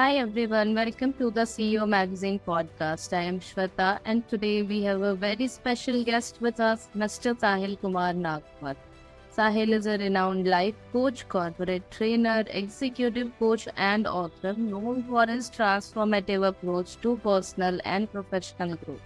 Hi everyone, welcome to the CEO Magazine podcast. I am Shweta and today we have a very special guest with us, Mr. Sahil Kumar Nagpal. Sahil is a renowned life coach, corporate trainer, executive coach and author known for his transformative approach to personal and professional growth.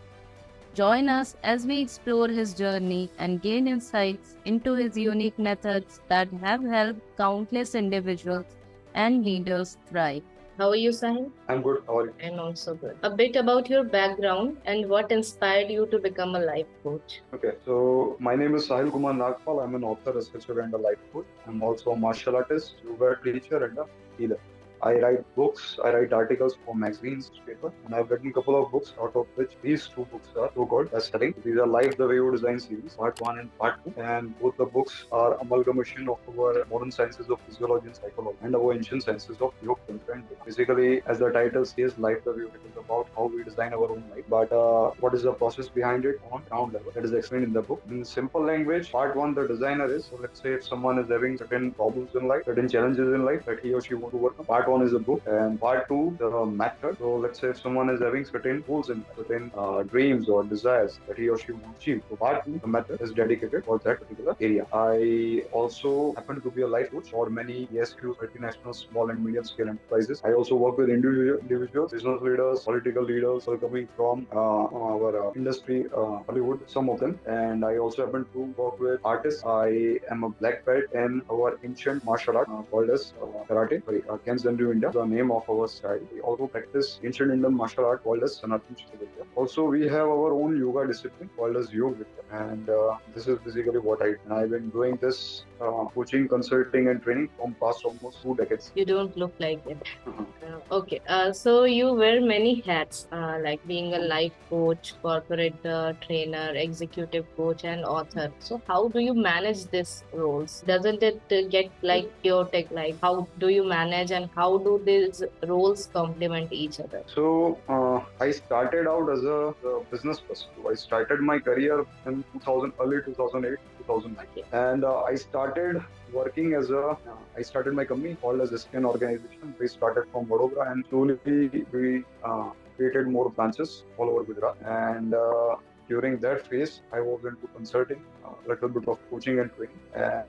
Join us as we explore his journey and gain insights into his unique methods that have helped countless individuals and leaders thrive. How are you, Sahil? I'm good. How are you? I'm also good. A bit about your background and what inspired you to become a life coach. Okay, so my name is Sahil Kumar Nagpal. I'm an author, researcher, and a life coach. I'm also a martial artist, yoga teacher, and a healer. I write books, I write articles for magazines, paper, and I've written a couple of books, out of which these two books are so-called best-selling. These are Life the Way You Design series, part 1 and part 2, and both the books are amalgamation of our modern sciences of physiology and psychology and our ancient sciences of yoga. And basically, as the title says, Life the Way, it is about how we design our own life. But what is the process behind it on ground level? That is explained in the book. In simple language, part 1, the designer is, so let's say if someone is having certain problems in life, certain challenges in life that he or she want to work on, part 1 is a book, and part 2 the method. So let's say if someone is having certain goals and certain dreams or desires that he or she wants to achieve, so part 2 the method is dedicated for that particular area. I also happen to be a life coach for many ESQs, multinational small and medium scale enterprises. I also work with individuals, business leaders, political leaders, all coming from our industry, Hollywood, some of them. And I also happen to work with artists. I am a black belt in our ancient martial art called as karate, Kenzen India, the name of our style. We also practice ancient Indian martial art called as Sanatan Vidya. Also, we have our own yoga discipline called as Yoga Vidya. And this is basically what I do. And I've been doing this coaching, consulting, and training from past almost 2 decades. You don't look like it. Okay, so you wear many hats, like being a life coach, corporate trainer, executive coach, and author. So how do you manage these roles? Doesn't it get like chaotic? Like how do you manage and how do these roles complement each other? So I started out as a business person. So I started my career in 2000, early 2008, 2009, and I started working as I started my company called as SKN organization. We started from Vadodara and slowly we created more branches all over Gujarat. And during that phase, I was into consulting, a little bit of coaching and training.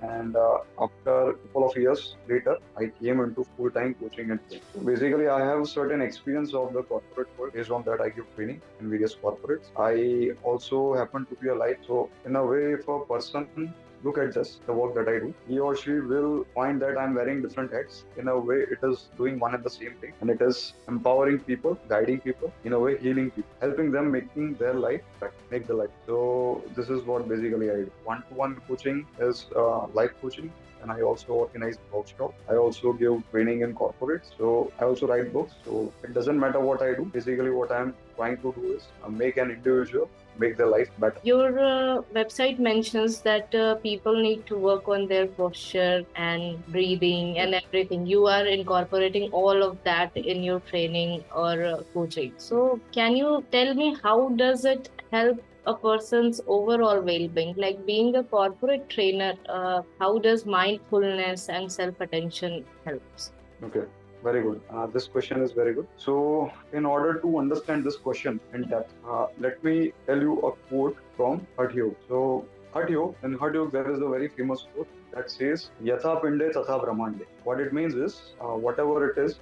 And after a couple of years later, I came into full-time coaching and training. So basically, I have certain experience of the corporate world. Based on that, I give training in various corporates. I also happen to be a life. So in a way, if a person look at this, the work that I do, he or she will find that I'm wearing different hats. In a way, it is doing one and the same thing, and it is empowering people, guiding people, in a way, healing people, helping them making their life better, make the life. So this is what basically I do. One-to-one coaching is life coaching. And I also organize workshops. I also give training in corporates. So I also write books. So it doesn't matter what I do. Basically, what I'm trying to do is make an individual make their life better. Your website mentions that people need to work on their posture and breathing and everything. You are incorporating all of that in your training or coaching. So can you tell me how does it help a person's overall well-being? Like being a corporate trainer, how does mindfulness and self-attention helps? Okay. Very good. This question is very good. So, in order to understand this question in depth, let me tell you a quote from Hatha Yoga. So, in Hatha Yoga, there is a very famous quote that says, Yatha Pinde Tatha Brahmande. What it means is, whatever it is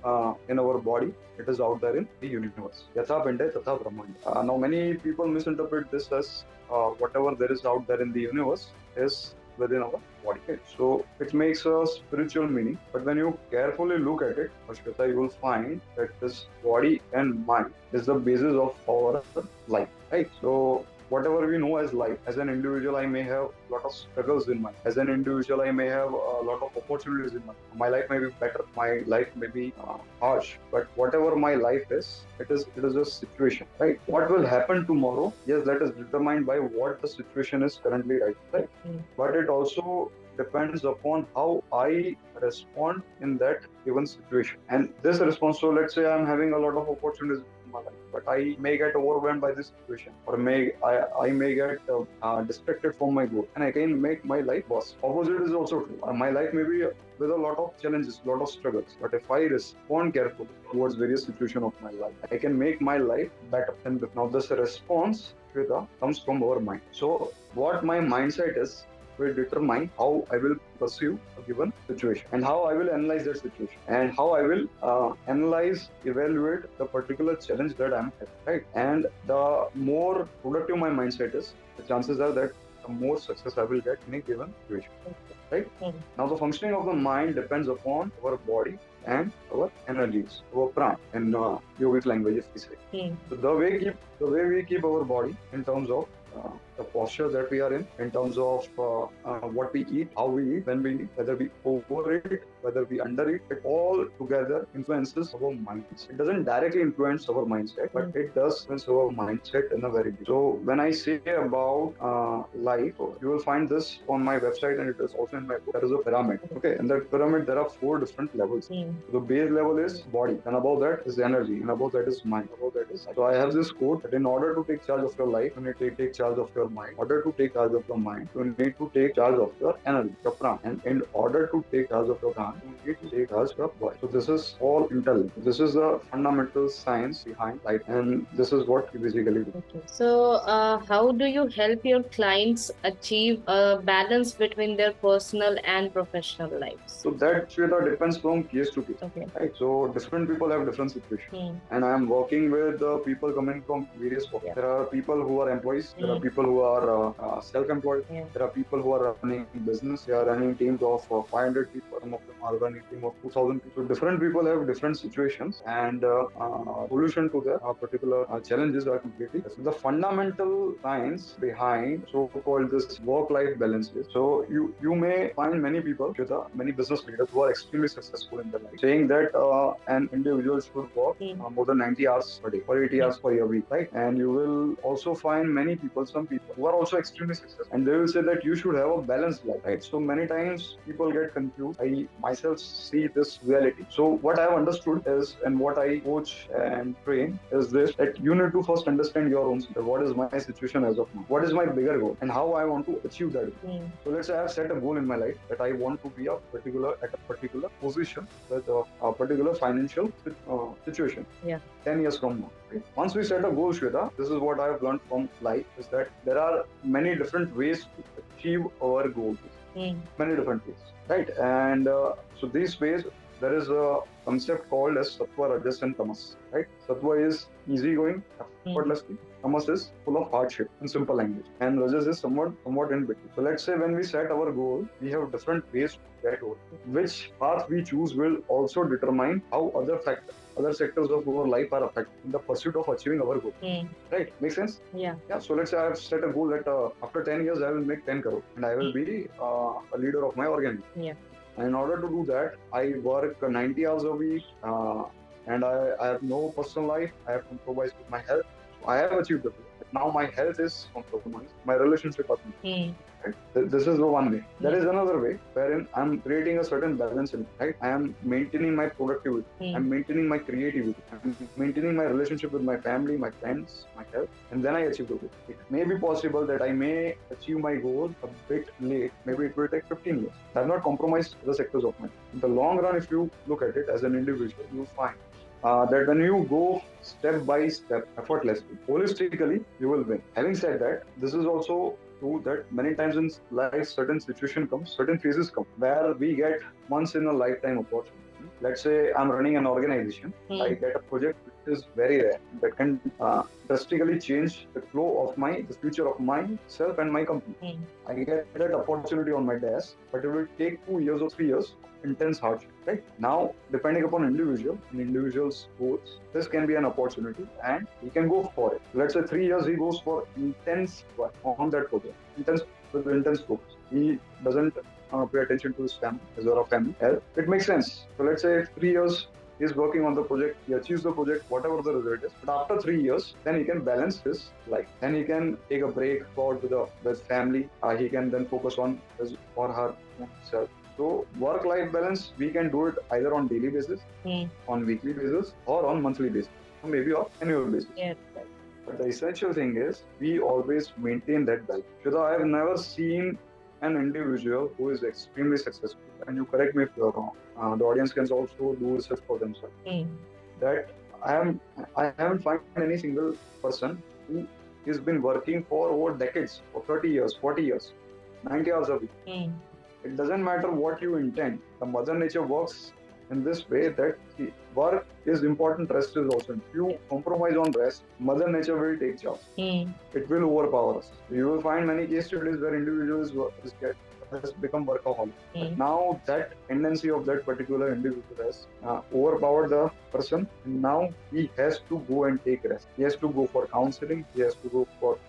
in our body, it is out there in the universe. Yatha Pinde Tatha Brahmande. Now, many people misinterpret this as whatever there is out there in the universe is within our body. Okay? So it makes a spiritual meaning, but when you carefully look at it, Shweta, you will find that this body and mind is the basis of our life, right? So whatever we know as life, as an individual, I may have a lot of struggles in my life. As an individual, I may have a lot of opportunities in my life. My life may be better, my life may be harsh, but whatever my life is, it is a situation, right? What will happen tomorrow? Yes, that is determined by what the situation is currently right? But it also depends upon how I respond in that given situation. And this response, so let's say I'm having a lot of opportunities in my life. but I may get overwhelmed by this situation, or I may get distracted from my goal, and I can make my life worse. Opposite is also true. My life may be with a lot of challenges, a lot of struggles, but if I respond carefully towards various situations of my life, I can make my life better. And now this response, Shweta, comes from our mind. So what my mindset is will determine how I will pursue a given situation, and how I will analyze that situation, and how I will evaluate the particular challenge that I'm having, right? And the more productive my mindset is, the chances are that the more success I will get in a given situation, right? Now, the functioning of the mind depends upon our body and our energies, our prana, in yogic language, if we say. So the way we keep our body in terms of the posture that we are in terms of what we eat, how we eat, when we eat, whether we overeat, whether we undereat, it all together influences our mindset. It doesn't directly influence our mindset, but it does influence our mindset in a very deep. So when I say about life, you will find this on my website, and it is also in my book. There is a pyramid. Okay, in that pyramid there are 4 different levels. The base level is body, and above that is energy, and above that is mind, above that is. So I have this quote that in order to take charge of your life, you need to take charge of your mind. In order to take charge of your mind, you need to take charge of your energy, your prana. And in order to take charge of your prana, you need to take charge of your body. So this is all intelligence. This is the fundamental science behind life, and this is what we basically do. Okay. So, how do you help your clients achieve a balance between their personal and professional lives? So that, Shweta, depends from case to case. Okay. Right? So different people have different situations. And I am working with people coming from various walks. There are people who are employees. There are people who are self-employed. There are people who are running business. They are running teams of 500 people. Some of them are running team of 2,000 people. So different people have different situations, and solution to their particular challenges are completely different. So the fundamental science behind so-called this work-life balance is, so you may find many people, many business leaders who are extremely successful in their life, saying that an individual should work more than 90 hours per day or 80 hours per week, right? And you will also find many people, some people who are also extremely successful, and they will say that you should have a balanced life, right? So many times people get confused. I myself see this reality. So what I have understood is, and what I coach and train is this, that you need to first understand your own situation. What is my situation as of now? What is my bigger goal, and how I want to achieve that goal? So let's say I have set a goal in my life that I want to be at a particular position with a particular financial situation. 10 years from now. Right? Once we set a goal, Shweta, this is what I have learned from life, is that there are many different ways to achieve our goals. Many different ways, right? And so these ways, there is a concept called as sattva, rajas, and tamas, right? Sattva is easygoing, effortlessly. Tamas is full of hardship in simple language, and rajas is somewhat in between. So let's say when we set our goal, we have different ways to get goal. Which path we choose will also determine how other sectors of our life are affected in the pursuit of achieving our goal. Right? Makes sense? Yeah. So let's say I have set a goal that after 10 years I will make 10 crore and I will be a leader of my organization. And in order to do that, I work 90 hours a week, and I have no personal life. I have compromised with my health. So I have achieved the goal. Now my health is compromised. My relationship are compromised. Right? This is the one way. There is another way wherein I'm creating a certain balance in it. Right? I am maintaining my productivity. I'm maintaining my creativity. I'm maintaining my relationship with my family, my friends, my health, and then I achieve the goal. It may be possible that I may achieve my goal a bit late. Maybe it will take 15 years. I have not compromised the sectors of my life. In the long run, if you look at it as an individual, you find that when you go step by step, effortlessly, holistically, you will win. Having said that, this is also true that many times in life, certain phases come where we get once in a lifetime opportunity. Let's say I'm running an organization, I get a project which is very rare that can drastically change the flow of the future of myself and my company. I get that opportunity on my desk, but it will take 2 years or 3 years intense hardship. Right? Now, depending upon individual's goals, this can be an opportunity and he can go for it. Let's say 3 years he goes for intense work on that project, with intense focus. He doesn't pay attention to his family health. It makes sense. So let's say 3 years he's working on the project, he achieves the project, whatever the result is. But after 3 years, then he can balance his life. Then he can take a break, go out with family. He can then focus on his or her own self. So work-life balance, we can do it either on daily basis, on weekly basis, or on monthly basis. maybe on annual basis. Yes. But the essential thing is we always maintain that balance. Shweta, I have never seen an individual who is extremely successful, and you correct me if you're wrong. The audience can also do research for themselves. That I am I haven't found any single person who has been working for over decades, for 30 years, 40 years, 90 hours a week. It doesn't matter what you intend. The mother nature works in this way that the work is important, rest is also. If you compromise on rest, mother nature will take charge. It will overpower us. You will find many case studies where individuals has become workaholic. But now that tendency of that particular individual has overpowered the person. Now he has to go and take rest. He has to go for counseling. He has to go for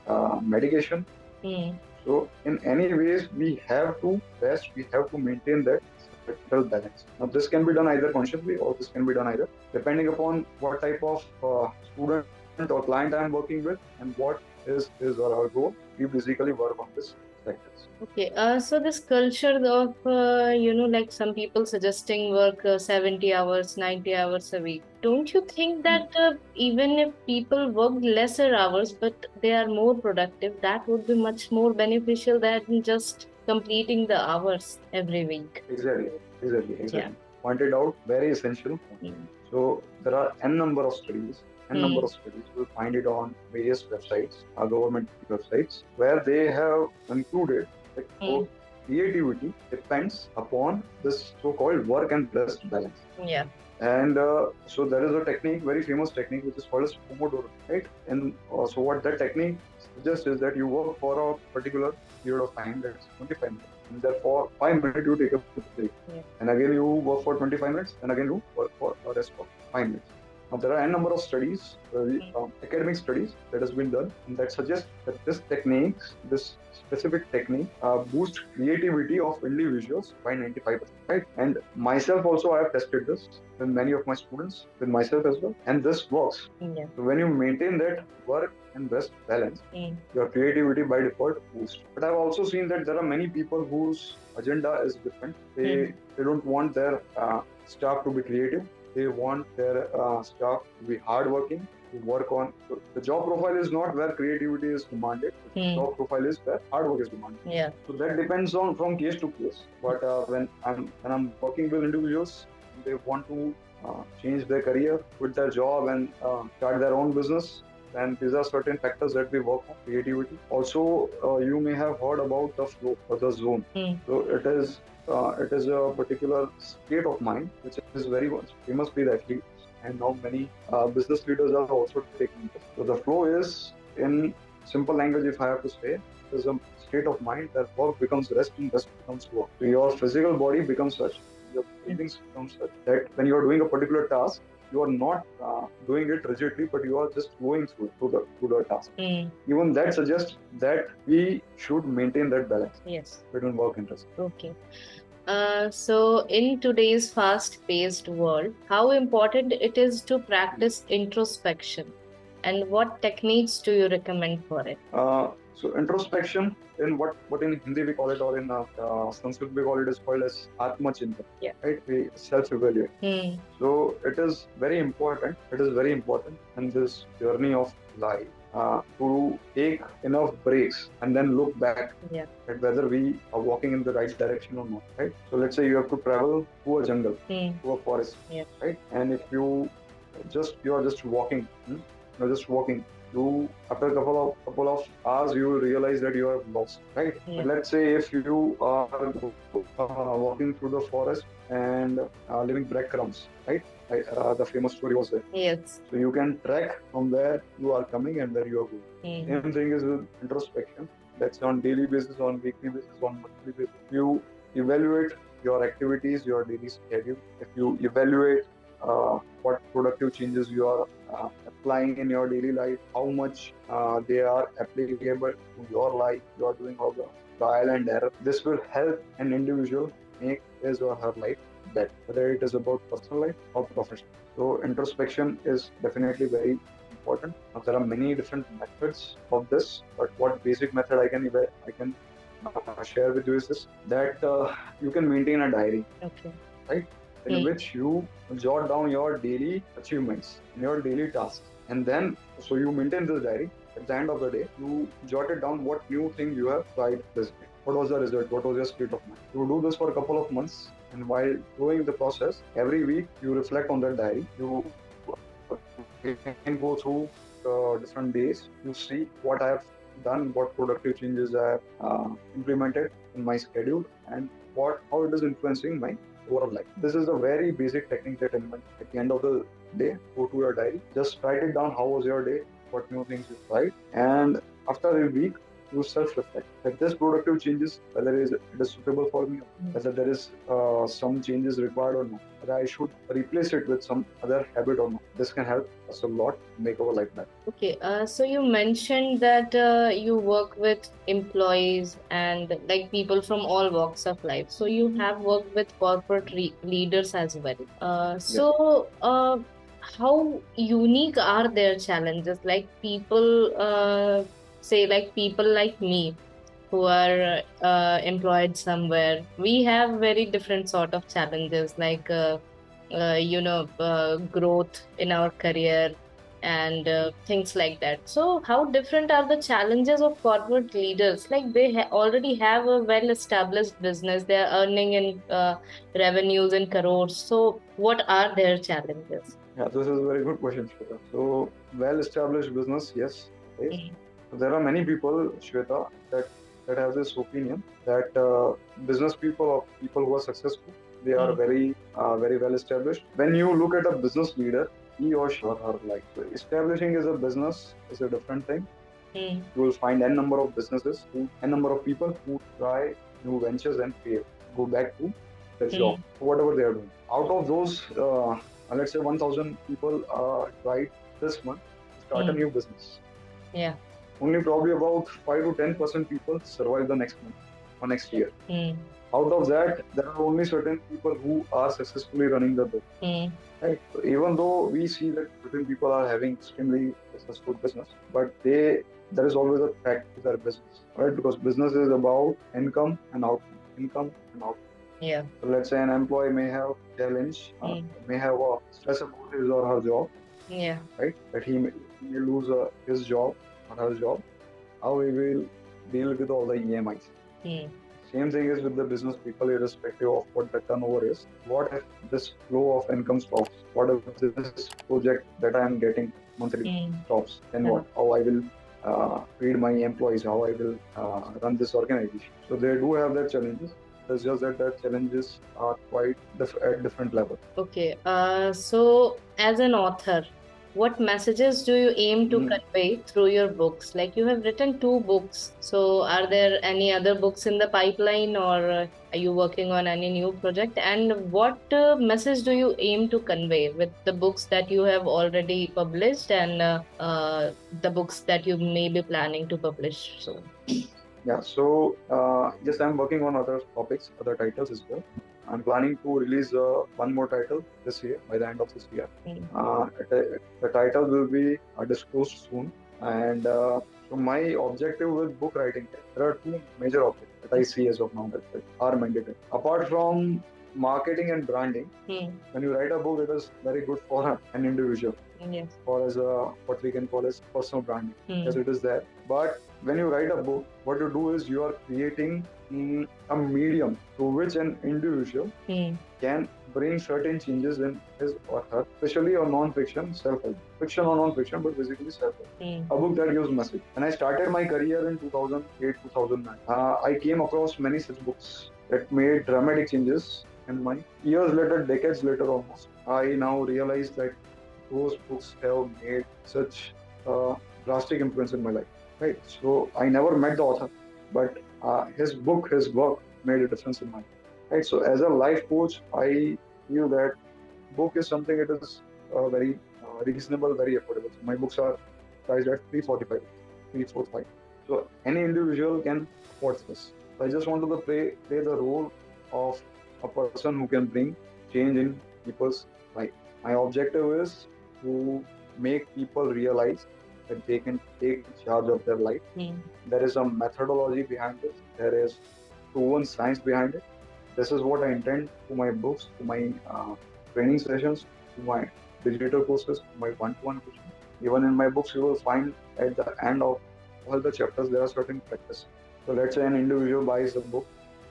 medication. So in any ways, we have to rest. We have to maintain that spectral balance. Now this can be done either consciously or this can be done either depending upon what type of student or client I am working with and what is our goal. We basically work on this sectors. Okay, so this culture of, like some people suggesting work 70 hours, 90 hours a week. Don't you think that even if people work lesser hours, but they are more productive, that would be much more beneficial than just completing the hours every week? Exactly. Yeah. Pointed out, very essential. So there are n number of studies. You'll find it on various websites, government websites, where they have concluded that creativity depends upon this so-called work and rest balance. Yeah. And so there is a technique, very famous technique, which is called as Pomodoro, right? And so what that technique suggests is that you work for a particular period of time, that's 25 minutes. And therefore, 5 minutes you take a break. Yeah. And again you work for 25 minutes, and again you work for a rest for 5 minutes. Now, there are n number of studies, academic studies that has been done, and that suggests that this specific technique, boosts creativity of individuals by 95%. Right? And myself also, I have tested this with many of my students, with myself as well, and this works. Yeah. So when you maintain that work and rest balance, your creativity by default boosts. But I've also seen that there are many people whose agenda is different. They don't want their staff to be creative. They want their staff to be hardworking, to work on. So the job profile is not where creativity is demanded. The job profile is where hard work is demanded. Yeah. So that depends on from case to case. But when I'm working with individuals, they want to change their career, quit their job, and start their own business. And these are certain factors that we work on. Creativity. Also, you may have heard about the flow or the zone. So it is a particular state of mind which is very much famous with athletes, and now many business leaders are also taking this. So the flow is, in simple language, if I have to say, is a state of mind that work becomes rest and rest becomes work. So your physical body becomes such, your feelings become such that when you are doing a particular task, you are not doing it rigidly, but you are just going through the task. Even that suggests that we should maintain that balance between work and rest. Okay. So in today's fast-paced world, how important it is to practice introspection, and what techniques do you recommend for it? So introspection, in what in Hindi we call it, or in Sanskrit we call it, is called as Atmachintan. Yeah. Right? We self-evaluate. So it is very important. In this journey of life to take enough breaks and then look back at whether we are walking in the right direction or not. Right? So let's say you have to travel to a jungle, to a forest, right? And if you are just walking, you after a couple of hours you will realize that you are lost, right? But let's say if you are walking through the forest and leaving breadcrumbs, right? The famous story was there. Yes. So you can track from where you are coming and where you are going. Same thing is with introspection. That's on daily basis, on weekly basis, on monthly basis. You evaluate your activities, your daily schedule. If you evaluate what productive changes you are applying in your daily life, how much they are applicable to your life, you are doing all the trial and error. This will help an individual make his or her life better, whether it is about personal life or professional. So introspection is definitely very important. Now, there are many different methods of this, but what basic method I can share with you is this, that you can maintain a diary. Okay. Right? in which you jot down your daily achievements and your daily tasks. And then, so you maintain this diary. At the end of the day, you jotted down what new thing you have tried this day. What was the result? What was your state of mind? You do this for a couple of months, and while doing the process, every week you reflect on that diary. You again go through different days. You see what I have done, what productive changes I have implemented in my schedule, and what how it is influencing my overall life. This is a very basic technique that at the end of the day, go to your diary, just write it down. How was your day? What new things you tried? And after a week, you self-reflect that this productive changes, whether it is suitable for me, whether there is some changes required or not, whether I should replace it with some other habit or not. This can help us a lot to make our life better. Okay, so you mentioned that you work with employees and like people from all walks of life. So you have worked with corporate leaders as well. How unique are their challenges? Like people, say like people like me who are employed somewhere, we have very different sort of challenges like growth in our career and things like that. So how different are the challenges of corporate leaders? Like they already have a well established business, they are earning in revenues in crores. So what are their challenges? Yeah, this is a very good question, Shweta. So, well-established business, yes. Right? There are many people, Shweta, that have this opinion that business people or people who are successful, they are very well established. When you look at a business leader, he or she or her like establishing as a business is a different thing. You will find n number of businesses, n number of people who try new ventures and fail, go back to their job, whatever they are doing. Out of those, let's say 1,000 people tried this month to start a new business. Yeah. Only probably about 5 to 10% people survive the next month or next year. Out of that, there are only certain people who are successfully running the business. Right? So even though we see that certain people are having extremely successful business, but there is always a threat to their business, right? Because business is about income and outcome, income and outcome. Yeah. So let's say an employee may have challenge, may have a stress about his or her job. Yeah. Right? That he may lose his job or her job. How he will deal with all the EMIs. Same thing is with the business people, irrespective of what the turnover is. What if this flow of income stops? What if this project that I am getting monthly stops? Then what? How I will feed my employees? How I will run this organization? So they do have their challenges. It's just that the challenges are quite at different level. Okay. So as an author, what messages do you aim to convey through your books? Like you have written 2 books. So are there any other books in the pipeline, or are you working on any new project? And what message do you aim to convey with the books that you have already published and the books that you may be planning to publish soon? Yeah, so yes, I'm working on other topics, other titles as well. I'm planning to release one more title this year, by the end of this year. The title will be disclosed soon. And so my objective with book writing, there are 2 major objectives that I see as of now that are mandatory. Apart from marketing and branding, when you write a book, it is very good for an individual. Yes. Or as what we can call as personal branding, as it is there. But when you write a book, what you do is you are creating a medium through which an individual can bring certain changes in his or her, especially on non-fiction, self-help. Fiction or non-fiction, but basically self-help. A book that gives message. When I started my career in 2008, 2009, I came across many such books that made dramatic changes. And years later, decades later almost, I now realize that those books have made such drastic influence in my life. Right. So I never met the author, but his book, his work made a difference in my life. Right. So as a life coach, I feel that book is something it is very reasonable, very affordable. So my books are priced at 345, 345. So any individual can afford this. So I just wanted to play the role of a person who can bring change in people's life. My objective is to make people realize that they can take charge of their life. There is a methodology behind it. There is proven science behind it. This is what I intend to my books, to my training sessions, to my digital courses, to my one-to-one coaching. Even in my books, you will find at the end of all the chapters there are certain practices. So let's say an individual buys a book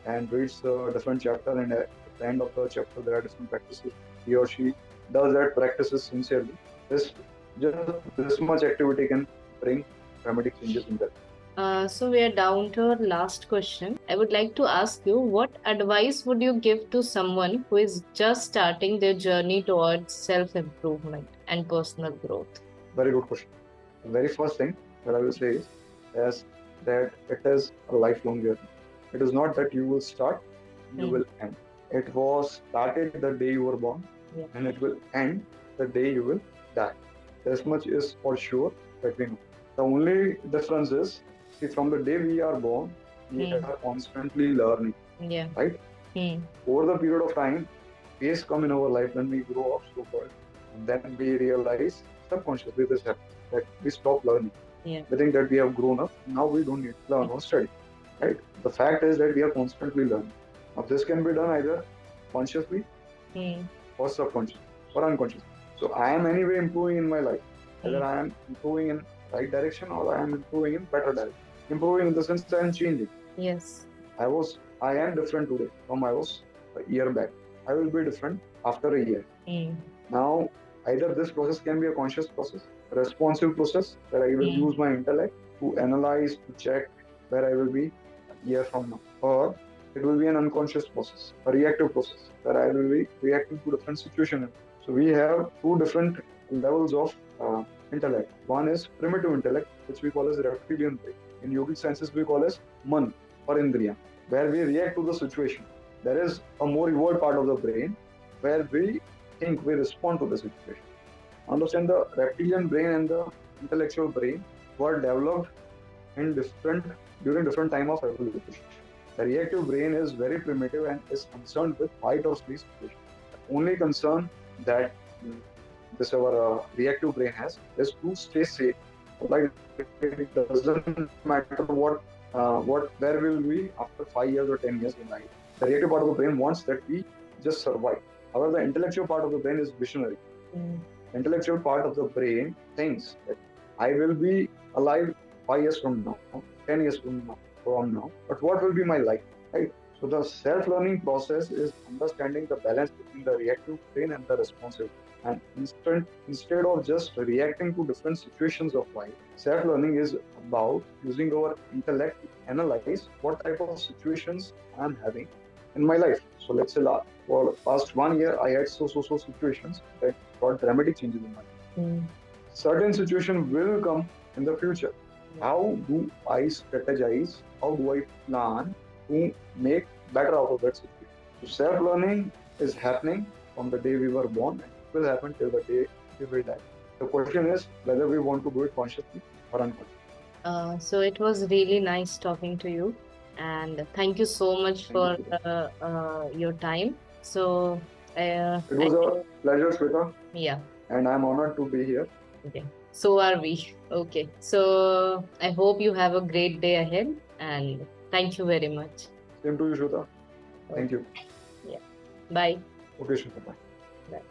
and reads a different chapter, and at the end of the chapter there are different practices. He or she does that practices sincerely. This just this much activity can bring dramatic changes in that. So we are down to our last question. I would like to ask you, what advice would you give to someone who is just starting their journey towards self-improvement and personal growth? Very good question. The very first thing that I will say is that it is a lifelong journey. It is not that you will start, you will end. It was started the day you were born, and it will end the day you will die. This much is for sure that we know. The only difference is, see, from the day we are born, we are constantly learning. Right? Over the period of time, phase come in our life when we grow up so called, and then we realize subconsciously this happens, that we stop learning. We think that we have grown up, now we don't need to learn or study. Right? The fact is that we are constantly learning. Now this can be done either consciously or subconsciously or unconsciously. So I am anyway improving in my life. Either I am improving in right direction or I am improving in better direction. Improving in the sense that I am changing. Yes. I am different today from I was a year back. I will be different after a year. Now, either this process can be a conscious process, a responsive process, where I will use my intellect to analyze, to check where I will be a year from now. Or it will be an unconscious process, a reactive process, where I will be reacting to different situations. So we have two different levels of intellect. One is primitive intellect, which we call as reptilian brain. In yogic senses, we call as man or indriya, where we react to the situation. There is a more evolved part of the brain where we think, we respond to the situation. Understand, the reptilian brain and the intellectual brain were developed in during different time of evolution. The reactive brain is very primitive and is concerned with fight or flee situation. The only concern that this our reactive brain has is to stay safe. Like, it doesn't matter where will we after 5 years or 10 years in life. The reactive part of the brain wants that we just survive. However, the intellectual part of the brain is visionary. The intellectual part of the brain thinks that I will be alive 5 years from now, 10 years from now, but what will be my life, right? So the self-learning process is understanding the balance between the reactive brain and the responsive. And instead of just reacting to different situations of life, self-learning is about using our intellect to analyze what type of situations I'm having in my life. So let's say for the past 1 year, I had so situations that brought dramatic changes in my life. Certain situation will come in the future. How do I strategize? How do I plan to make better out of that situation? So self-learning is happening from the day we were born, and it will happen till the day we will die. The question is whether we want to do it consciously or unconsciously. So it was really nice talking to you, and thank you so much for your time. So it was a pleasure, Shweta. Yeah. And I'm honored to be here. Okay. So are we. Okay. So I hope you have a great day ahead, and thank you very much. Same to you, Shweta. Thank you. Yeah. Bye. Okay, Shweta. Bye. Bye.